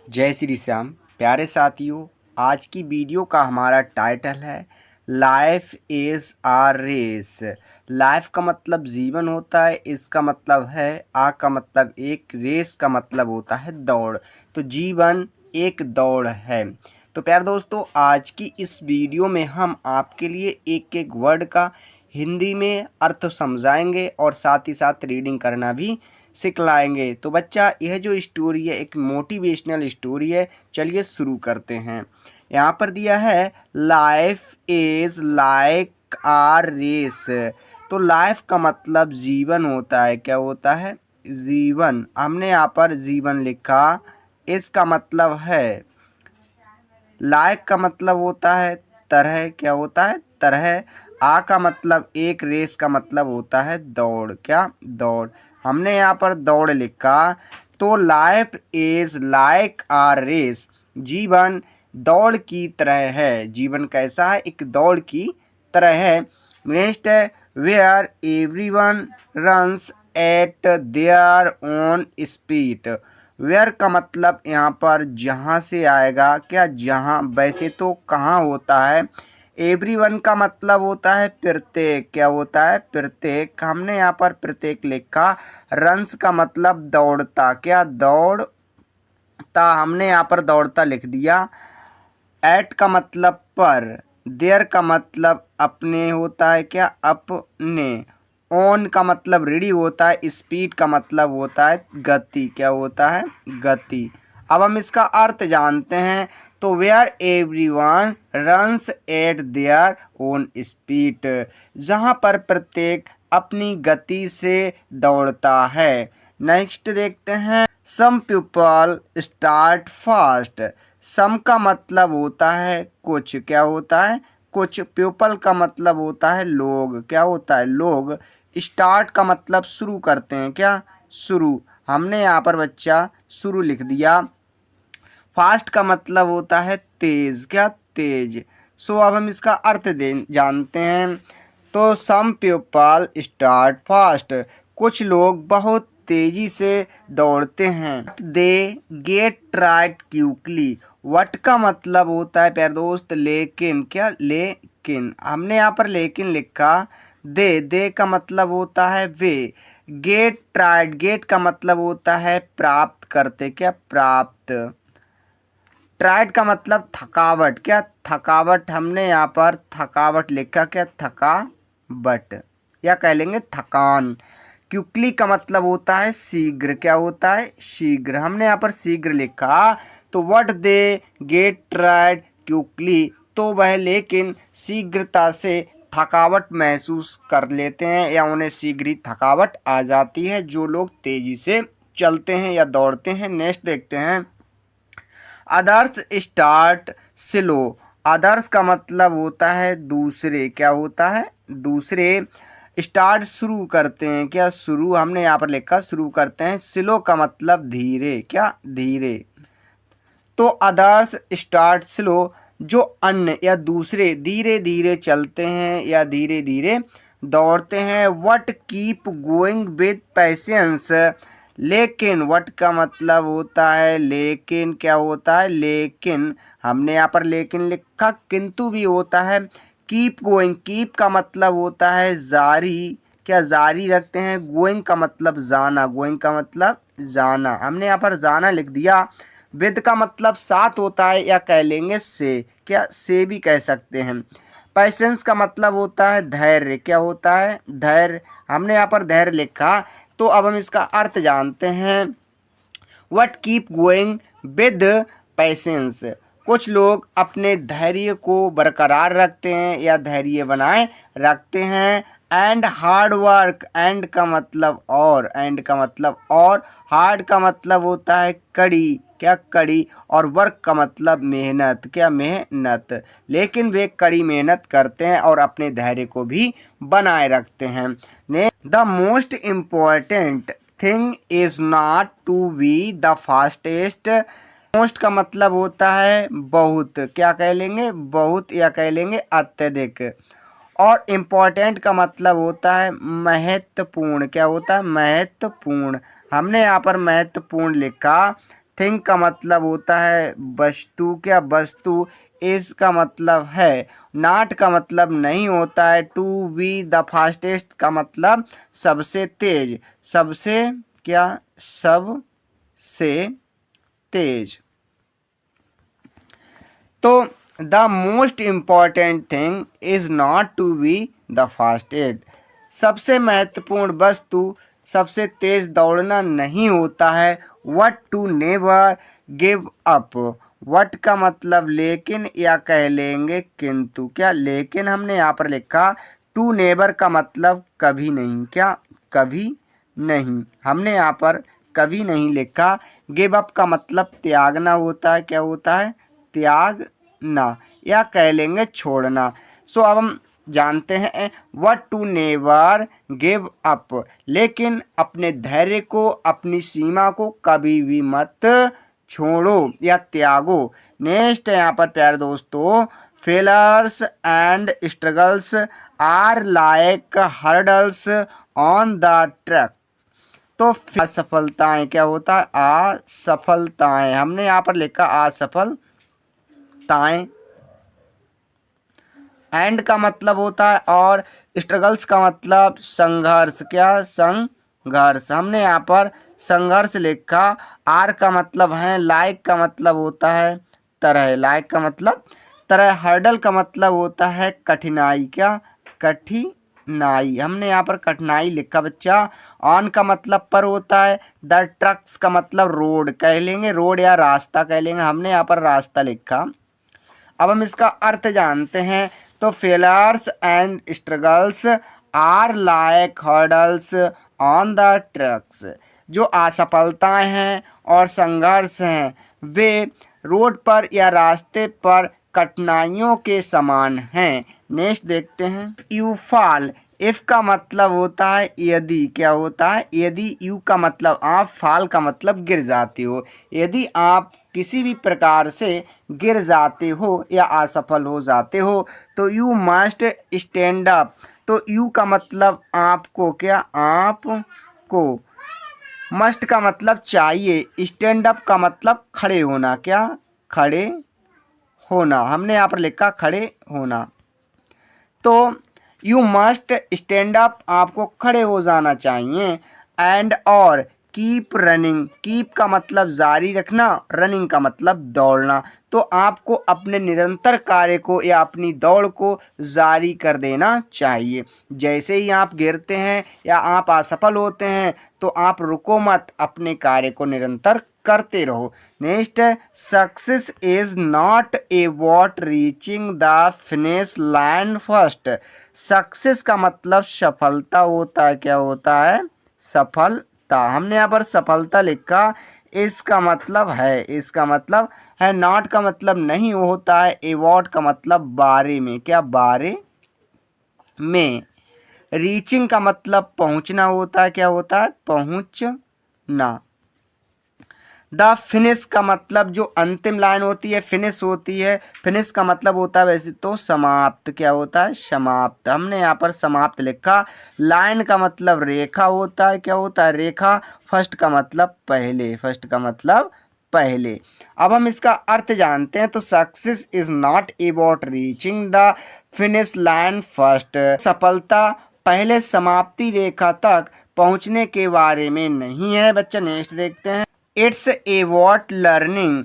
जय श्री श्याम। प्यारे साथियों, आज की वीडियो का हमारा टाइटल है life is a race. Life का मतलब जीवन होता है, इसका मतलब है आ का मतलब एक, रेस का मतलब होता है दौड़। तो जीवन एक दौड़ है। तो प्यारे दोस्तों, आज की इस वीडियो में हम आपके लिए एक एक वर्ड का हिंदी में अर्थ समझाएंगे और साथ ही साथ रीडिंग करना भी सिखलाएंगे। तो बच्चा, यह जो स्टोरी है एक मोटिवेशनल स्टोरी है। चलिए शुरू करते हैं। यहाँ पर दिया है life is like a race. तो लाइफ का मतलब जीवन होता है। क्या होता है? जीवन। हमने यहाँ पर जीवन लिखा। इसका मतलब है लाइक का मतलब होता है तरह। क्या होता है? तरह। आ का मतलब एक, रेस का मतलब होता है दौड़। क्या? दौड़। हमने यहाँ पर दौड़ लिखा। तो life is like a race. जीवन दौड़ की तरह है। जीवन कैसा है? एक दौड़ की तरह है। नेक्स्ट है where everyone runs at their own speed. Where का मतलब यहाँ पर जहाँ से आएगा। क्या? जहाँ। वैसे तो कहाँ होता है। एवरीवन का मतलब होता है प्रत्येक। क्या होता है? प्रत्येक। हमने यहाँ पर प्रत्येक लिखा। रन्स का मतलब दौड़ता। क्या? दौड़ता। हमने यहाँ पर दौड़ता लिख दिया। एट का मतलब पर। देयर का मतलब अपने होता है। क्या? अपने। ऑन का मतलब रेडी होता है। स्पीड का मतलब होता है गति। क्या होता है? गति। अब हम इसका अर्थ जानते हैं। तो where everyone runs at their own speed. जहाँ पर प्रत्येक अपनी गति से दौड़ता है। नेक्स्ट देखते हैं। Some people start fast. Some का मतलब होता है कुछ। क्या होता है? कुछ। पीपल का मतलब होता है लोग। क्या होता है? लोग। स्टार्ट का मतलब शुरू करते हैं। क्या? शुरू। हमने यहाँ पर बच्चा शुरू लिख दिया। फास्ट का मतलब होता है तेज। क्या? तेज। सो अब हम इसका अर्थ जानते हैं। तो सम पीपल स्टार्ट फास्ट। कुछ लोग बहुत तेजी से दौड़ते हैं। They get tried quickly. What का मतलब होता है प्यारे दोस्त लेकिन। क्या? लेकिन। हमने यहाँ पर लेकिन लिखा। दे का मतलब होता है वे। Gate tried. गेट का मतलब होता है प्राप्त करते। क्या? प्राप्त। ट्राइड का मतलब थकावट। क्या? थकावट। हमने यहाँ पर थकावट लिखा। क्या? थकावट या कह लेंगे थकान। क्विकली का मतलब होता है शीघ्र। क्या होता है? शीघ्र। हमने यहाँ पर शीघ्र लिखा। तो what they get tried quickly. तो वह लेकिन शीघ्रता से थकावट महसूस कर लेते हैं या उन्हें शीघ्र ही थकावट आ जाती है जो लोग तेजी से चलते हैं या दौड़ते हैं। नेक्स्ट देखते हैं। Others start slow. अदर्स का मतलब होता है दूसरे। क्या होता है? दूसरे। स्टार्ट शुरू करते हैं। क्या? शुरू। हमने यहाँ पर लिखा शुरू करते हैं। स्लो का मतलब धीरे। क्या? धीरे। तो अदर्स स्टार्ट स्लो। जो अन्य या दूसरे धीरे धीरे चलते हैं या धीरे धीरे दौड़ते हैं। What keep going with patience. लेकिन वट का मतलब होता है लेकिन। क्या होता है? लेकिन। हमने यहाँ पर लेकिन लिखा। किंतु भी होता है। Keep going. कीप का मतलब होता है जारी। क्या? जारी रखते हैं। गोइंग का मतलब जाना। गोइंग का मतलब जाना। हमने यहाँ पर जाना लिख दिया। विद का मतलब साथ होता है या कह लेंगे से। क्या? से भी कह सकते हैं। पैसेंस का मतलब होता है धैर्य। क्या होता है? धैर्य। हमने यहाँ पर धैर्य लिखा। तो अब हम इसका अर्थ जानते हैं। What keep going with patience. कुछ लोग अपने धैर्य को बरकरार रखते हैं या धैर्य बनाए रखते हैं। And hard work. एंड का मतलब और। एंड का मतलब और। हार्ड का मतलब होता है कड़ी। क्या? कड़ी। और वर्क का मतलब मेहनत। क्या? मेहनत। लेकिन वे कड़ी मेहनत करते हैं और अपने धैर्य को भी बनाए रखते हैं। ने the most important thing is not to be the fastest. Most का मतलब होता है बहुत। क्या कह लेंगे? बहुत या कह लेंगे अत्यधिक। और इम्पोर्टेंट का मतलब होता है महत्वपूर्ण। क्या होता है? महत्वपूर्ण। हमने यहाँ पर महत्वपूर्ण लिखा। थिंग का मतलब होता है वस्तु, क्या वस्तु। इज का मतलब है नॉट का मतलब नहीं होता है। टू बी द फास्टेस्ट का मतलब सबसे तेज, सबसे क्या, सबसे तेज। तो the most important thing is not to be the fastest. सबसे महत्वपूर्ण वस्तु सबसे तेज दौड़ना नहीं होता है। But to never give up. But का मतलब लेकिन या कह लेंगे किंतु, क्या लेकिन हमने यहाँ पर लिखा। टू नेवर का मतलब कभी नहीं, क्या कभी नहीं, हमने यहाँ पर कभी नहीं लिखा। गिव अप का मतलब त्यागना होता है, क्या होता है, त्यागना, या कह लेंगे छोड़ना। सो अब हम जानते हैं but to never give up, लेकिन अपने धैर्य को, अपनी सीमा को कभी भी मत छोड़ो या त्यागो। नेक्स्ट है यहाँ पर प्यारे दोस्तों, failures and struggles are like hurdles on the track. तो असफलताएं, क्या होता है, असफलताएं, हमने यहाँ पर लिखा असफलताएं। एंड का मतलब होता है और, स्ट्रगल्स का मतलब संघर्ष, क्या संघर्ष, हमने यहाँ पर संघर्ष लिखा। आर का मतलब है, लाइक का मतलब होता है तरह, लाइक का मतलब तरह। हर्डल का मतलब होता है कठिनाई, क्या कठिनाई, हमने यहाँ पर कठिनाई लिखा बच्चा। ऑन का मतलब पर होता है। द ट्रक्स का मतलब रोड कह लेंगे, रोड या रास्ता कह लेंगे, हमने यहाँ पर रास्ता लिखा। अब हम इसका अर्थ जानते हैं। तो failures and struggles are like hurdles on the tracks. जो असफलताएं हैं और संघर्ष हैं वे रोड पर या रास्ते पर कठिनाइयों के समान हैं। नेक्स्ट देखते हैं, यू फॉल। इफ का मतलब होता है यदि, क्या होता है, यदि। यू का मतलब आप, फॉल का मतलब गिर जाते हो। यदि आप किसी भी प्रकार से गिर जाते हो या असफल हो जाते हो तो यू मस्ट स्टैंड अप। तो यू का मतलब आपको, क्या आपको। मस्ट का मतलब चाहिए। स्टैंड अप का मतलब खड़े होना, क्या खड़े होना, हमने यहाँ पर लिखा खड़े होना। तो यू मस्ट स्टैंड अप, आपको खड़े हो जाना चाहिए। एंड और कीप रनिंग। कीप का मतलब जारी रखना, रनिंग का मतलब दौड़ना। तो आपको अपने निरंतर कार्य को या अपनी दौड़ को जारी कर देना चाहिए। जैसे ही आप गिरते हैं या आप असफल होते हैं तो आप रुको मत, अपने कार्य को निरंतर करते रहो। नेक्स्ट है, success is not about reaching the finish line first. Success का मतलब सफलता होता है, क्या होता है, सफलता, हमने यहाँ पर सफलता लिखा। इसका मतलब है, इसका मतलब है। नॉट का मतलब नहीं होता है। अबाउट का मतलब बारे में, क्या बारे में। रीचिंग का मतलब पहुंचना होता है, क्या होता है, पहुंचना। द फिनिश का मतलब जो अंतिम लाइन होती है फिनिश होती है। फिनिश का मतलब होता है वैसे तो समाप्त, क्या होता है, समाप्त, हमने यहाँ पर समाप्त लिखा। लाइन का मतलब रेखा होता है, क्या होता है, रेखा। फर्स्ट का मतलब पहले, फर्स्ट का मतलब पहले। अब हम इसका अर्थ जानते हैं। तो success is not about reaching the finish line first. सफलता पहले समाप्ति रेखा तक पहुंचने के बारे में नहीं है। बच्चा नेक्स्ट देखते हैं, it's about learning,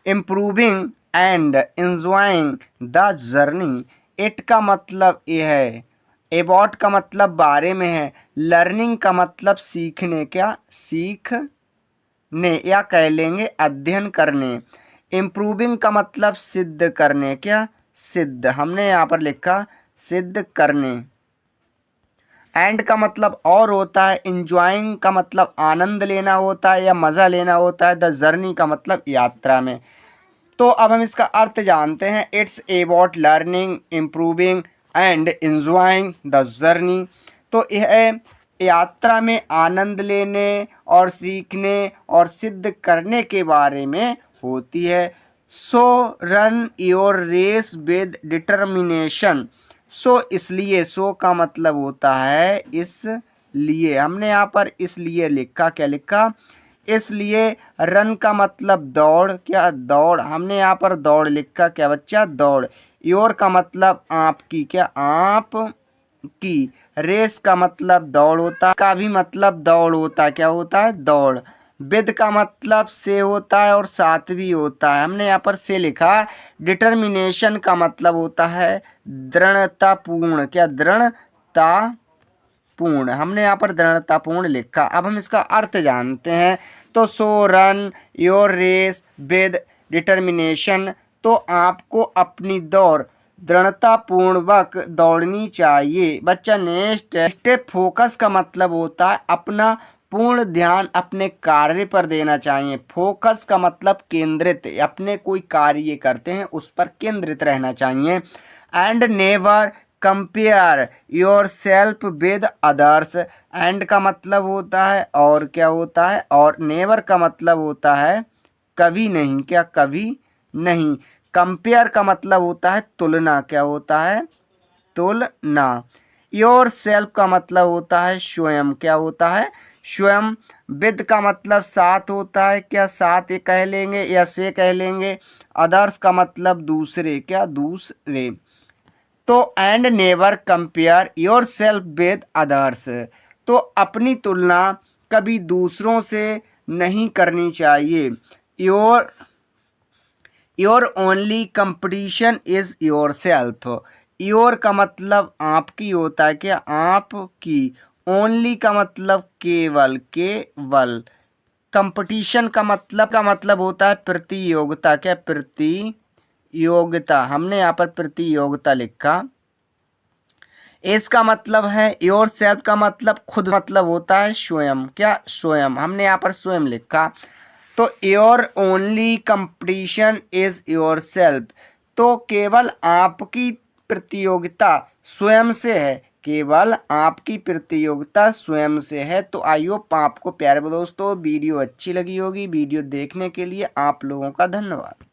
improving and enjoying the journey. It का मतलब यह है, अबाउट का मतलब बारे में है, लर्निंग का मतलब सीखने, क्या सीखने, या कह लेंगे अध्ययन करने। इम्प्रूविंग का मतलब सिद्ध करने, क्या सिद्ध, हमने यहाँ पर लिखा सिद्ध करने। एंड का मतलब और होता है। इंजॉइंग का मतलब आनंद लेना होता है या मज़ा लेना होता है। द जर्नी का मतलब यात्रा में। तो अब हम इसका अर्थ जानते हैं। It's about learning, improving and enjoying the journey. तो यह यात्रा में आनंद लेने और सीखने और सिद्ध करने के बारे में होती है। So run your race with determination. So इसलिए, सो का मतलब होता है इसलिए, हमने यहाँ पर इसलिए लिखा, क्या लिखा, इसलिए रन का मतलब दौड़, क्या दौड़, हमने यहाँ पर दौड़ लिखा, क्या बच्चा दौड़। योर का मतलब आपकी, क्या आप की। रेस का मतलब दौड़ होता है, का भी मतलब दौड़ होता है, क्या होता है दौड़। विद का मतलब से होता है और साथ भी होता है, हमने यहाँ पर से लिखा। डिटर्मिनेशन का मतलब होता है दृढ़तापूर्ण, क्या दृढ़ता पूर्ण, हमने यहाँ पर दृढ़तापूर्ण लिखा। अब हम इसका अर्थ जानते हैं। तो so run your race with determination, तो आपको अपनी दौड़ दृढ़तापूर्वक दौड़नी चाहिए। बच्चा नेक्स्ट स्टेप, फोकस का मतलब होता है अपना पूर्ण ध्यान अपने कार्य पर देना चाहिए। फोकस का मतलब केंद्रित, अपने कोई कार्य करते हैं उस पर केंद्रित रहना चाहिए। And never compare your self with others, and का मतलब होता है और, क्या होता है और। नेवर का मतलब होता है कभी नहीं, क्या कभी नहीं। कंपेयर का मतलब होता है तुलना, क्या होता है तुलना। योर सेल्फ का मतलब होता है स्वयं, क्या होता है स्वयं। विद का मतलब साथ होता है, क्या साथ ये कह लेंगे या से कह लेंगे। अदर्स का मतलब दूसरे, क्या दूसरे। तो and never compare your self with others, तो अपनी तुलना कभी दूसरों से नहीं करनी चाहिए। Your your only competition is your self. Your का मतलब आपकी होता है, क्या आपकी। ओनली का मतलब केवल, केवल। कंपटीशन का मतलब होता है प्रतियोगिता, क्या प्रतियोगिता, हमने यहाँ पर प्रतियोगिता लिखा। इसका मतलब है योर सेल्फ का मतलब खुद, मतलब होता है स्वयं, क्या स्वयं, हमने यहाँ पर स्वयं लिखा। तो your only competition is your self, तो केवल आपकी प्रतियोगिता स्वयं से है, केवल आपकी प्रतियोगिता स्वयं से है। तो आई होप आपको प्यारे दोस्तों वीडियो अच्छी लगी होगी। वीडियो देखने के लिए आप लोगों का धन्यवाद।